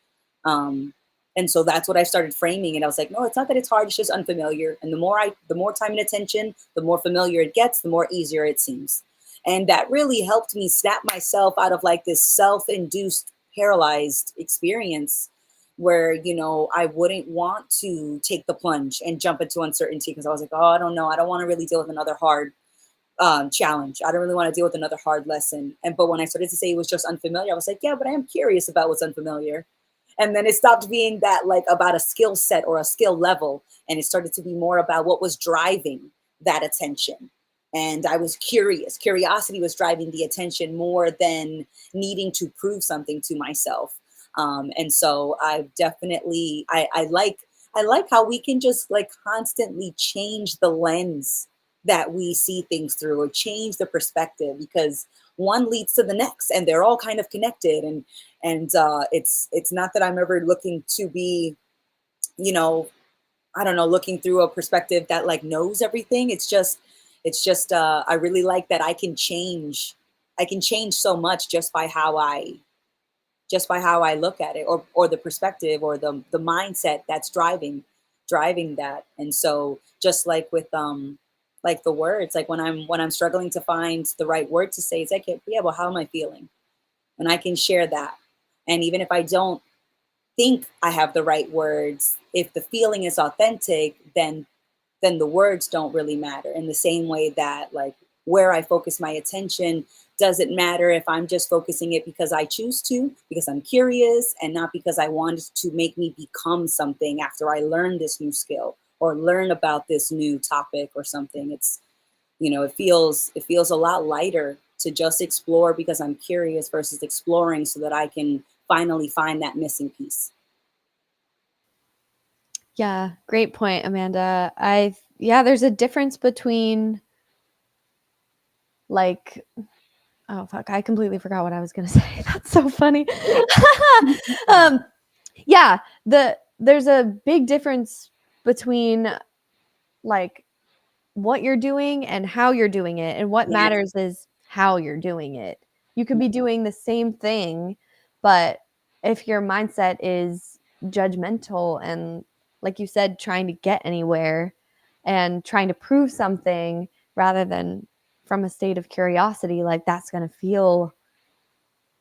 Um, and so that's what I started framing. And I was like, no, it's not that it's hard, it's just unfamiliar. And the more time and attention, the more familiar it gets, the more easier it seems. And that really helped me snap myself out of like this self-induced paralyzed experience where, I wouldn't want to take the plunge and jump into uncertainty because I was like, oh, I don't know. I don't want to really deal with another hard challenge. I don't really want to deal with another hard lesson. But when I started to say it was just unfamiliar, I was like, yeah, but I am curious about what's unfamiliar. And then it stopped being that like about a skill set or a skill level, and it started to be more about what was driving that attention. And I was curious. Curiosity was driving the attention more than needing to prove something to myself. And so I like how we can just like constantly change the lens that we see things through or change the perspective, because one leads to the next and they're all kind of connected. And it's not that I'm ever looking to be, you know I don't know, looking through a perspective that like knows everything. It's just I really like that I can change so much just by how I look at it, or the perspective, or the mindset that's driving that. And so just like the words, like when I'm struggling to find the right word to say, it's like, yeah, well, how am I feeling? And I can share that. And even if I don't think I have the right words, if the feeling is authentic, then the words don't really matter. In the same way that like where I focus my attention doesn't matter if I'm just focusing it because I choose to, because I'm curious, and not because I want to make me become something after I learn this new skill or learn about this new topic or something. It feels a lot lighter to just explore because I'm curious versus exploring so that I can finally find that missing piece. Yeah, great point, Amanda. There's a difference between like, oh fuck, I completely forgot what I was gonna say. That's so funny. um, yeah, there's a big difference between like what you're doing and how you're doing it, and what Yeah. matters is how you're doing it. You could be doing the same thing, but if your mindset is judgmental and, like you said, trying to get anywhere and trying to prove something rather than from a state of curiosity, like that's going to feel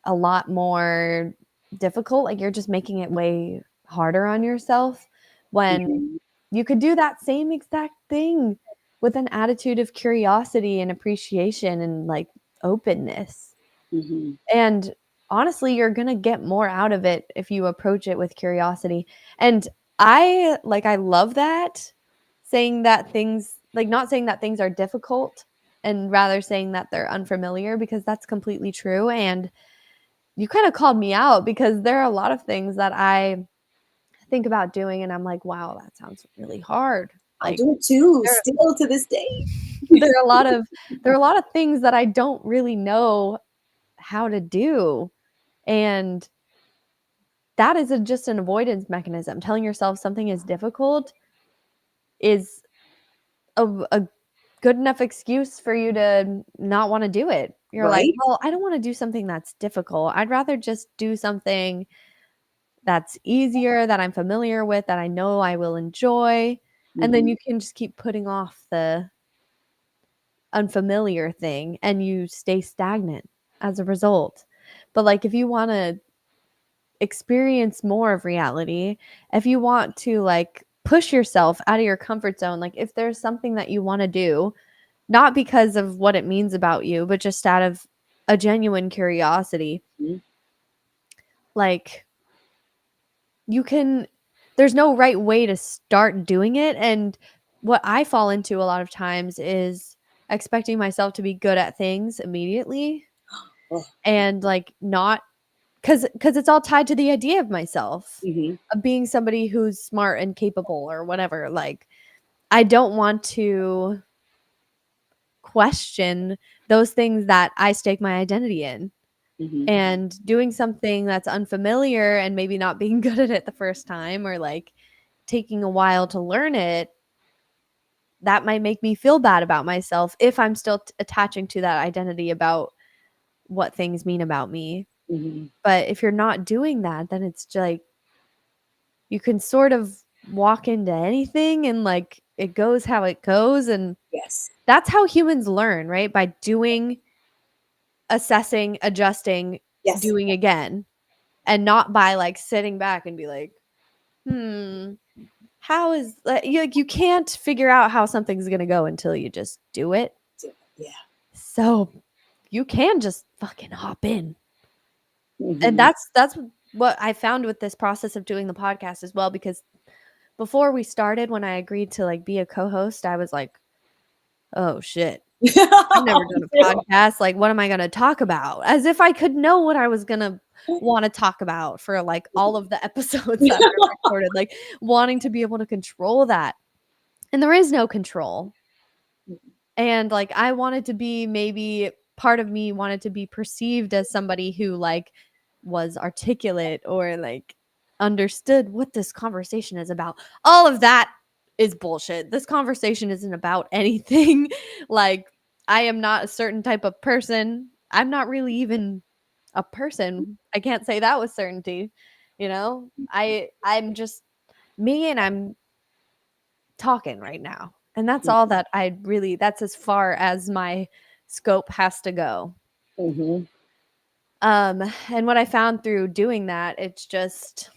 a lot more difficult. Like you're just making it way harder on yourself when Mhm. you could do that same exact thing with an attitude of curiosity and appreciation and like openness. Mhm. And honestly, you're going to get more out of it if you approach it with curiosity. And I love that, saying that things, like not saying that things are difficult and rather saying that they're unfamiliar, because that's completely true. And you kind of called me out because there are a lot of things that I think about doing and I'm like, wow, that sounds really hard. I Like do it too, there still to this day. there are a lot of things that I don't really know how to do. And that is just an avoidance mechanism. Telling yourself something is difficult is a good enough excuse for you to not want to do it. You're like, Right? well, I don't want to do something that's difficult. I'd rather just do something that's easier, that I'm familiar with, that I know I will enjoy. And then Mhm. you can just keep putting off the unfamiliar thing and you stay stagnant. as a result. But like if you want to experience more of reality, if you want to like push yourself out of your comfort zone, like if there's something that you want to do, not because of what it means about you, but just out of a genuine curiosity, Mm-hmm. like you can, there's no right way to start doing it. And what I fall into a lot of times is expecting myself to be good at things immediately Oh, and like not because it's all tied to the idea of myself mm-hmm. of being somebody who's smart and capable or whatever. Like I don't want to question those things that I stake my identity in. Mm-hmm. And doing something that's unfamiliar and maybe not being good at it the first time or like taking a while to learn it, that might make me feel bad about myself if I'm still attaching to that identity about what things mean about me. Mm-hmm. But if you're not doing that, then it's like you can sort of walk into anything and like it goes how it goes. And Yes. that's how humans learn, right? By doing, assessing, adjusting, Yes. doing again, and not by like sitting back and be like, hmm, how is like you can't figure out how something's gonna go until you just do it. Yeah. So you can just fucking hop in. And Mm-hmm. that's what I found with this process of doing the podcast as well, because before we started, when I agreed to like be a co-host, I was like, oh shit. I've never done a podcast. Like, what am I gonna talk about? As if I could know what I was gonna want to talk about for like all of the episodes that I recorded, like wanting to be able to control that. And there is no control. And like I wanted to be, maybe part of me wanted to be perceived as somebody who like was articulate or like understood what this conversation is about. All of that is bullshit. This conversation isn't about anything. Like I am not a certain type of person. I'm not really even a person. I can't say that with certainty. You know? I'm just me, and I'm talking right now. And that's all that I really, that's as far as my scope has to go. Mm-hmm. And what I found through doing that, it's just,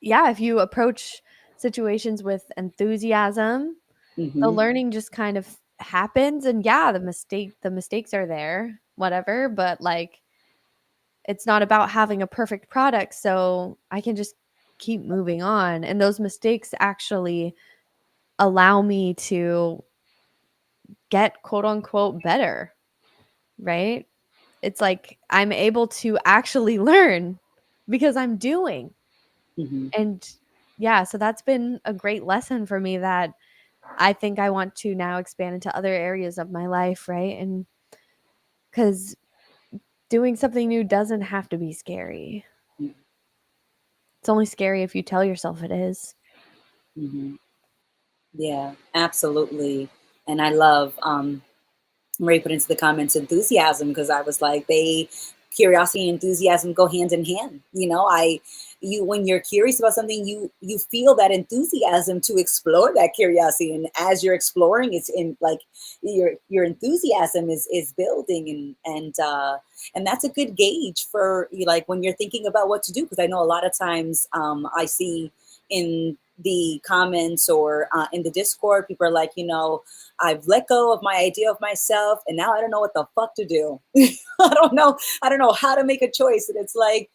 yeah, if you approach situations with enthusiasm, the Mm-hmm. learning just kind of happens. And yeah, the mistakes are there, whatever, but like it's not about having a perfect product. So I can just keep moving on. And those mistakes actually allow me to get quote unquote better, right? It's like I'm able to actually learn because I'm doing. Mm-hmm. And yeah, so that's been a great lesson for me that I think I want to now expand into other areas of my life, right? And because doing something new doesn't have to be scary. It's only scary if you tell yourself it is. Mm-hmm. Yeah, absolutely. And I love Ray put into the comments enthusiasm, because I was like, they curiosity and enthusiasm go hand in hand. You know, you when you're curious about something, you feel that enthusiasm to explore that curiosity, and as you're exploring, it's in like your enthusiasm is building, and that's a good gauge for you, like when you're thinking about what to do. Because I know a lot of times I see in the comments or in the Discord, people are like, I've let go of my idea of myself, and now I don't know what the fuck to do. I don't know how to make a choice. And it's like,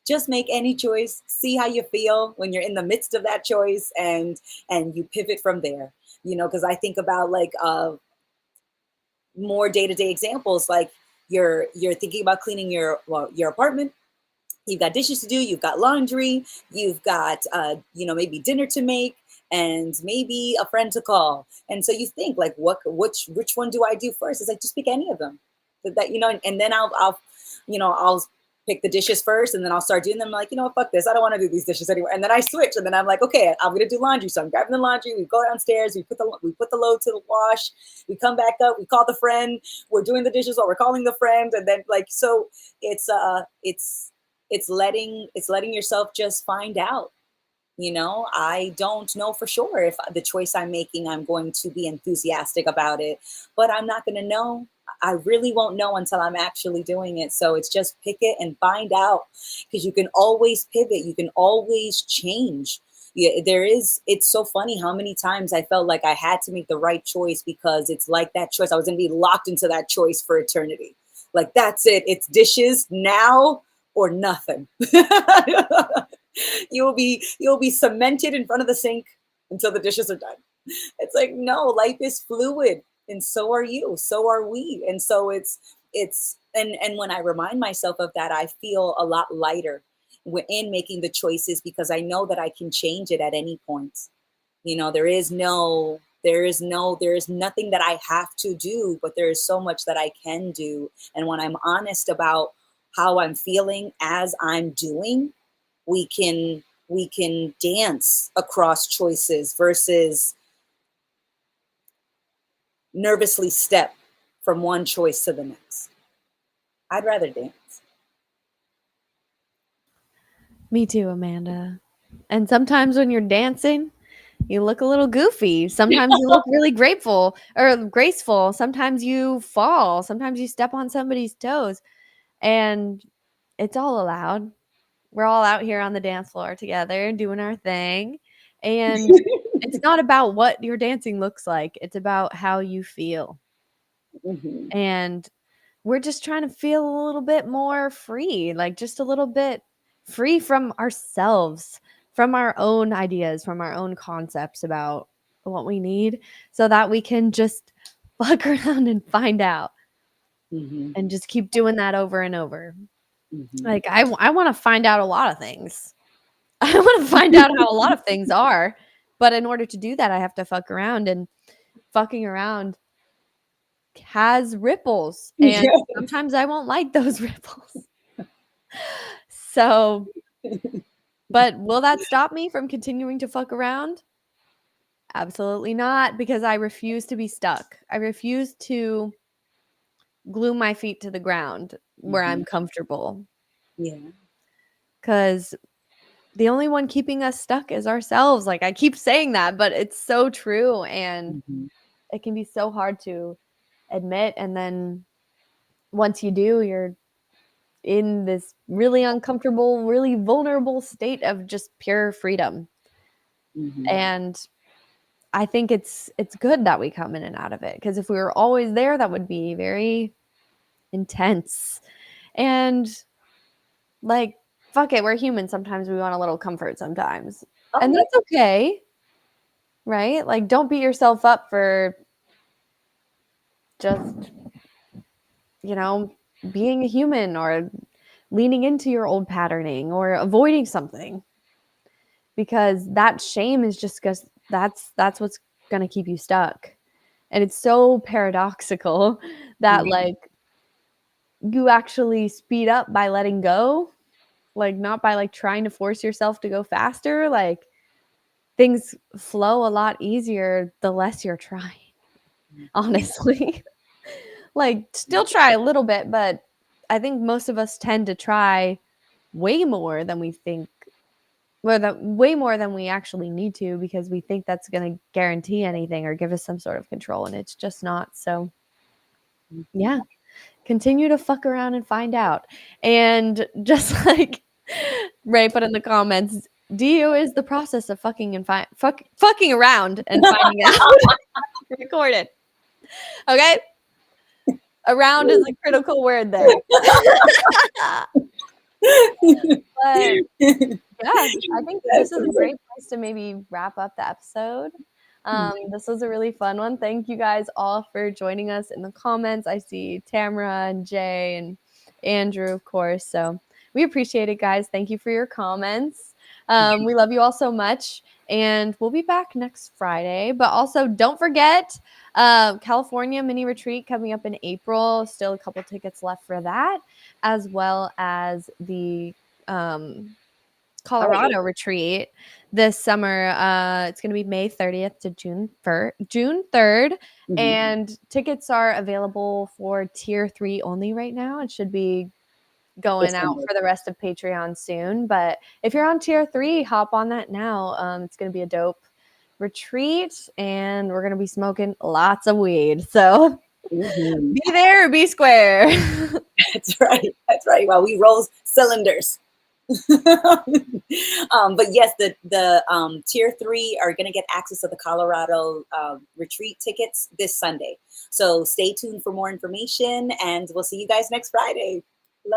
just make any choice, see how you feel when you're in the midst of that choice, and you pivot from there. Because I think about like more day-to-day examples, like you're thinking about cleaning your apartment. You've got dishes to do, you've got laundry, you've got maybe dinner to make, and maybe a friend to call. And so you think like, which one do I do first? It's like, just pick any of them. And then I'll pick the dishes first, and then I'll start doing them. Like, fuck this, I don't want to do these dishes anymore. And then I switch, and then I'm like, okay, I'm gonna do laundry. So I'm grabbing the laundry, we go downstairs, we put the load to the wash, we come back up, we call the friend, we're doing the dishes while we're calling the friend. And then like, so it's letting yourself just find out. I don't know for sure if the choice I'm making, I'm going to be enthusiastic about it, but I'm not going to know. I really won't know until I'm actually doing it. So it's just pick it and find out, because you can always pivot, you can always change. Yeah, there is. It's so funny how many times I felt like I had to make the right choice, because it's like that choice, I was going to be locked into that choice for eternity. Like, that's it. It's dishes now or nothing. You'll be cemented in front of the sink until the dishes are done. It's like, no, life is fluid, and so are you, so are we. And so and when I remind myself of that, I feel a lot lighter in making the choices, because I know that I can change it at any point. There is nothing that I have to do, but there is so much that I can do. And when I'm honest about how I'm feeling as I'm doing, we can dance across choices versus nervously step from one choice to the next. I'd rather dance. Me too, Amanda. And sometimes when you're dancing, you look a little goofy. Sometimes you look really grateful or graceful. Sometimes you fall. Sometimes you step on somebody's toes. And it's all allowed. We're all out here on the dance floor together doing our thing. And it's not about what your dancing looks like, it's about how you feel. Mhm. And we're just trying to feel a little bit more free, like just a little bit free from ourselves, from our own ideas, from our own concepts about what we need, so that we can just fuck around and find out Mhm. and just keep doing that over and over. Mhm. Like, I want to find out a lot of things. I want to find out how a lot of things are. But in order to do that, I have to fuck around, and fucking around has ripples. And Yeah. sometimes I won't like those ripples. So, but will that stop me from continuing to fuck around? Absolutely not, because I refuse to be stuck. I refuse to glue my feet to the ground where I'm Mhm. comfortable, Yeah. because the only one keeping us stuck is ourselves. Like, I keep saying that, but it's so true. And Mhm. it can be so hard to admit. And then once you do, you're in this really uncomfortable, really vulnerable state of just pure freedom. Mhm. And I think it's good that we come in and out of it, because if we were always there, that would be very intense. And like, fuck it, we're human. Sometimes we want a little comfort sometimes. Oh And yeah. that's okay, right? Like, don't beat yourself up for just, you know, being a human, or leaning into your old patterning, or avoiding something, because that shame is just because that's what's going to keep you stuck. And it's so paradoxical that, Mhm. like, you actually speed up by letting go, like, not by like trying to force yourself to go faster. Like, things flow a lot easier the less you're trying, honestly. Like, still try a little bit, but I think most of us tend to try way more than we think, or that way more than we actually need to, because we think that's going to guarantee anything or give us some sort of control, and it's just not. So, yeah, continue to fuck around and find out. And just like Ray put in the comments, DU is the process of fucking and fucking around and finding out. Recorded. Okay? Around is a critical word there. But yeah, I think this That's is a amazing. great place to maybe wrap up the episode. This was a really fun one. Thank you guys all for joining us in the comments. I see Tamara and Jay and Andrew, of course. So we appreciate it, guys. Thank you for your comments. We love you all so much. And we'll be back next Friday. But also, don't forget California mini retreat coming up in April. Still a couple tickets left for that, as well as the Oh yeah. Colorado retreat this summer. It's going to be May 30th to June 3rd. Mhm. And tickets are available for tier 3 only right now. It should be going out December. for the rest of Patreon soon. But if you're on tier 3, hop on that now. It's going to be a dope retreat, and we're going to be smoking lots of weed. So Mhm. Be there or be square. That's right. That's right. While we roll cylinders. But yes, the tier 3 are going to get access to the Colorado retreat tickets this Sunday. So stay tuned for more information, and we'll see you guys next Friday.